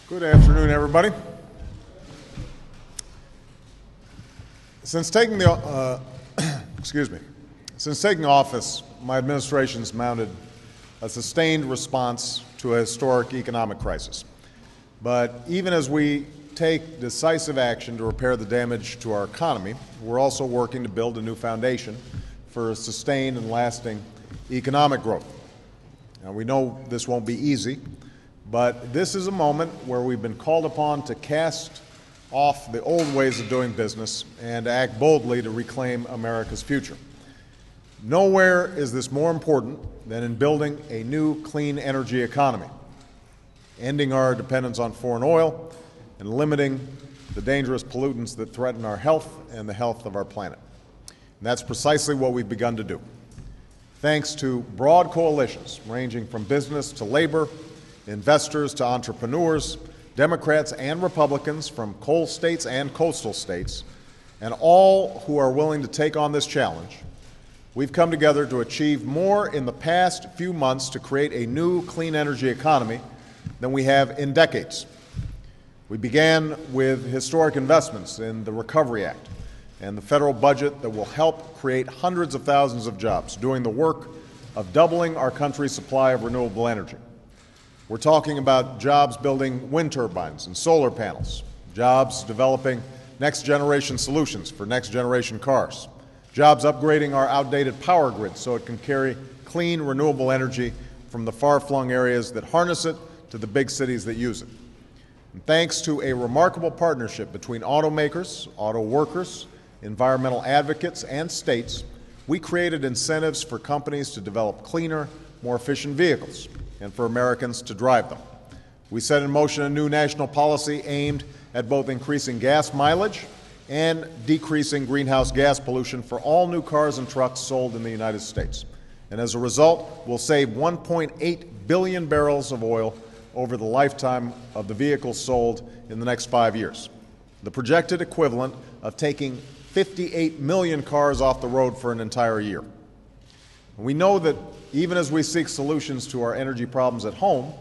Good afternoon, everybody. Since taking office, my administration's mounted a sustained response to a historic economic crisis. But even as we take decisive action to repair the damage to our economy, we're also working to build a new foundation for sustained and lasting economic growth. Now, we know this won't be easy, but this is a moment where we've been called upon to cast off the old ways of doing business and to act boldly to reclaim America's future. Nowhere is this more important than in building a new clean energy economy, ending our dependence on foreign oil and limiting the dangerous pollutants that threaten our health and the health of our planet. And that's precisely what we've begun to do. Thanks to broad coalitions ranging from business to labor, investors to entrepreneurs, Democrats and Republicans from coal states and coastal states, and all who are willing to take on this challenge, we've come together to achieve more in the past few months to create a new clean energy economy than we have in decades. We began with historic investments in the Recovery Act and the federal budget that will help create hundreds of thousands of jobs, doing the work of doubling our country's supply of renewable energy. We're talking about jobs building wind turbines and solar panels, jobs developing next-generation solutions for next-generation cars, jobs upgrading our outdated power grid so it can carry clean, renewable energy from the far-flung areas that harness it to the big cities that use it. And thanks to a remarkable partnership between automakers, auto workers, environmental advocates, and states, we created incentives for companies to develop cleaner, more efficient vehicles, and for Americans to drive them. We set in motion a new national policy aimed at both increasing gas mileage and decreasing greenhouse gas pollution for all new cars and trucks sold in the United States. And as a result, we'll save 1.8 billion barrels of oil over the lifetime of the vehicles sold in the next 5 years, the projected equivalent of taking 58 million cars off the road for an entire year. We know that even as we seek solutions to our energy problems at home,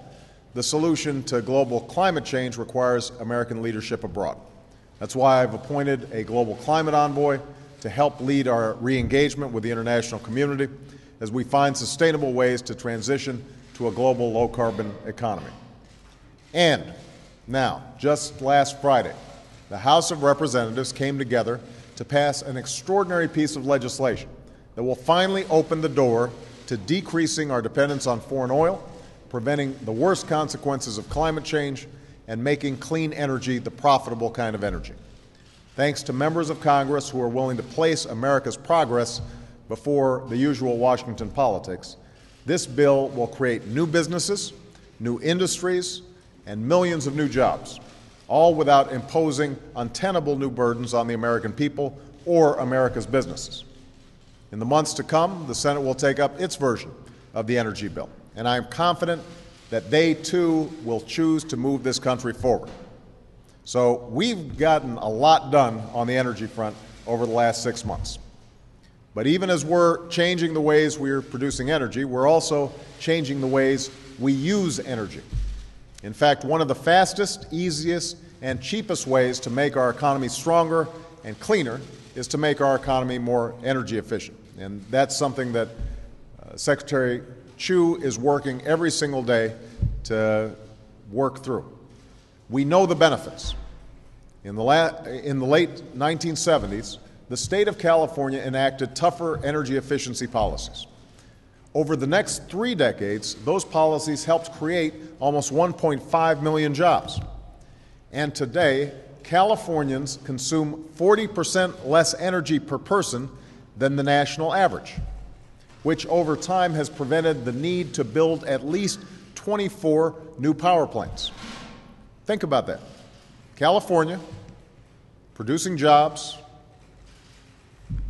the solution to global climate change requires American leadership abroad. That's why I've appointed a global climate envoy to help lead our re-engagement with the international community as we find sustainable ways to transition to a global low-carbon economy. And now, just last Friday, the House of Representatives came together to pass an extraordinary piece of legislation that will finally open the door to decreasing our dependence on foreign oil, preventing the worst consequences of climate change, and making clean energy the profitable kind of energy. Thanks to members of Congress who are willing to place America's progress before the usual Washington politics, this bill will create new businesses, new industries, and millions of new jobs, all without imposing untenable new burdens on the American people or America's businesses. In the months to come, the Senate will take up its version of the energy bill, and I am confident that they, too, will choose to move this country forward. So we've gotten a lot done on the energy front over the last 6 months. But even as we're changing the ways we're producing energy, we're also changing the ways we use energy. In fact, one of the fastest, easiest, and cheapest ways to make our economy stronger and cleaner is to make our economy more energy efficient. And that's something that Secretary Chu is working every single day to work through. We know the benefits. In the late 1970s, the state of California enacted tougher energy efficiency policies. Over the next 3 decades, those policies helped create almost 1.5 million jobs. And today, Californians consume 40% less energy per person than the national average, which over time has prevented the need to build at least 24 new power plants. Think about that. California, producing jobs,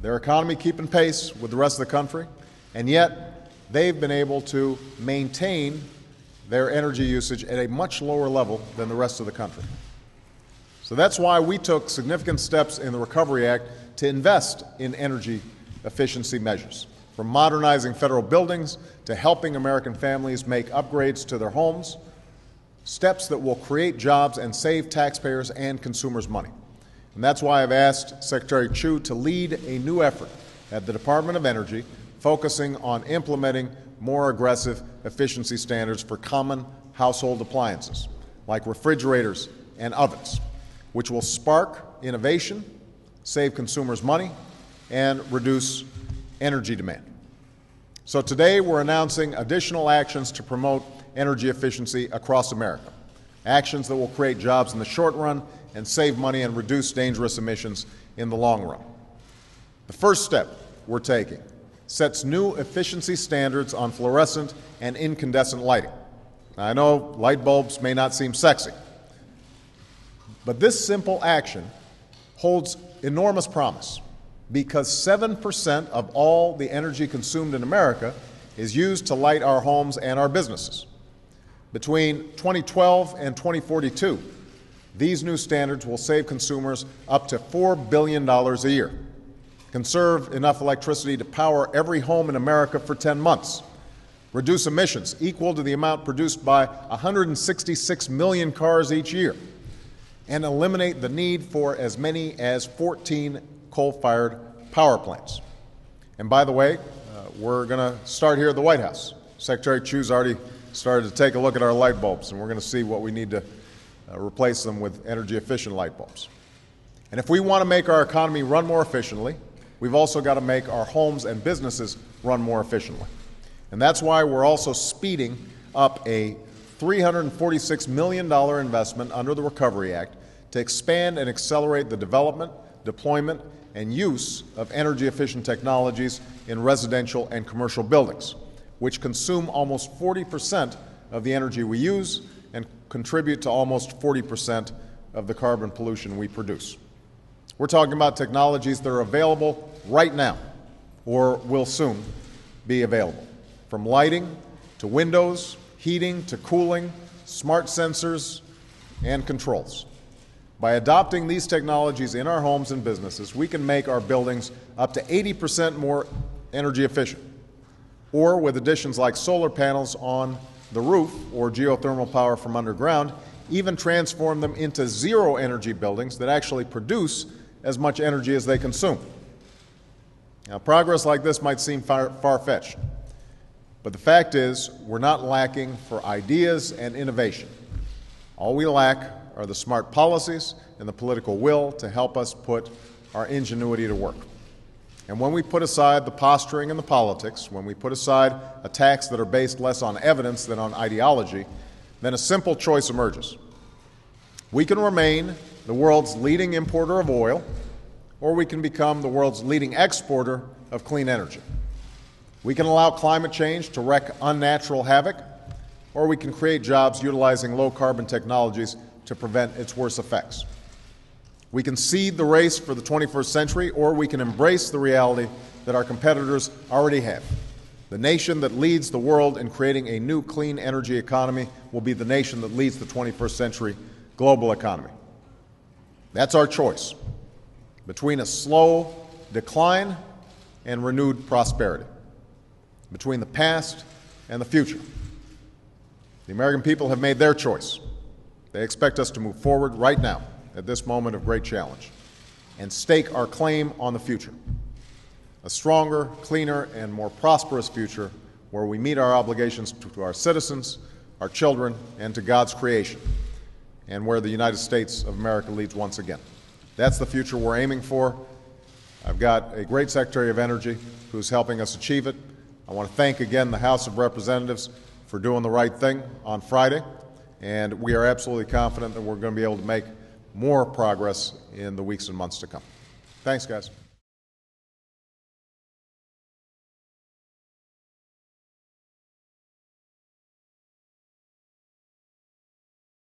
their economy keeping pace with the rest of the country, and yet they've been able to maintain their energy usage at a much lower level than the rest of the country. So that's why we took significant steps in the Recovery Act to invest in energy efficiency measures, from modernizing federal buildings to helping American families make upgrades to their homes, steps that will create jobs and save taxpayers and consumers money. And that's why I've asked Secretary Chu to lead a new effort at the Department of Energy focusing on implementing more aggressive efficiency standards for common household appliances, like refrigerators and ovens, which will spark innovation, save consumers money, and reduce energy demand. So today we're announcing additional actions to promote energy efficiency across America, actions that will create jobs in the short run and save money and reduce dangerous emissions in the long run. The first step we're taking sets new efficiency standards on fluorescent and incandescent lighting. Now, I know light bulbs may not seem sexy, but this simple action holds enormous promise because 7% of all the energy consumed in America is used to light our homes and our businesses. Between 2012 and 2042, these new standards will save consumers up to $4 billion a year, conserve enough electricity to power every home in America for 10 months, reduce emissions equal to the amount produced by 166 million cars each year, and eliminate the need for as many as 14 coal-fired power plants. And by the way, we're going to start here at the White House. Secretary Chu's already started to take a look at our light bulbs, and we're going to see what we need to replace them with energy-efficient light bulbs. And if we want to make our economy run more efficiently, we've also got to make our homes and businesses run more efficiently. And that's why we're also speeding up a $346 million investment under the Recovery Act to expand and accelerate the development, deployment, and use of energy-efficient technologies in residential and commercial buildings, which consume almost 40% of the energy we use and contribute to almost 40% of the carbon pollution we produce. We're talking about technologies that are available right now or will soon be available, from lighting to windows, heating to cooling, smart sensors, and controls. By adopting these technologies in our homes and businesses, we can make our buildings up to 80% more energy efficient, or with additions like solar panels on the roof or geothermal power from underground, even transform them into zero-energy buildings that actually produce as much energy as they consume. Now, progress like this might seem far-fetched, but the fact is we're not lacking for ideas and innovation. All we lack are the smart policies and the political will to help us put our ingenuity to work. And when we put aside the posturing and the politics, when we put aside attacks that are based less on evidence than on ideology, then a simple choice emerges. We can remain the world's leading importer of oil, or we can become the world's leading exporter of clean energy. We can allow climate change to wreak unnatural havoc, or we can create jobs utilizing low-carbon technologies to prevent its worst effects. We can seed the race for the 21st century, or we can embrace the reality that our competitors already have. The nation that leads the world in creating a new clean energy economy will be the nation that leads the 21st century global economy. That's our choice between a slow decline and renewed prosperity, between the past and the future. The American people have made their choice. They expect us to move forward right now at this moment of great challenge and stake our claim on the future, a stronger, cleaner, and more prosperous future where we meet our obligations to our citizens, our children, and to God's creation, and where the United States of America leads once again. That's the future we're aiming for. I've got a great Secretary of Energy who's helping us achieve it. I want to thank again the House of Representatives for doing the right thing on Friday, and we are absolutely confident that we're going to be able to make more progress in the weeks and months to come. Thanks, guys.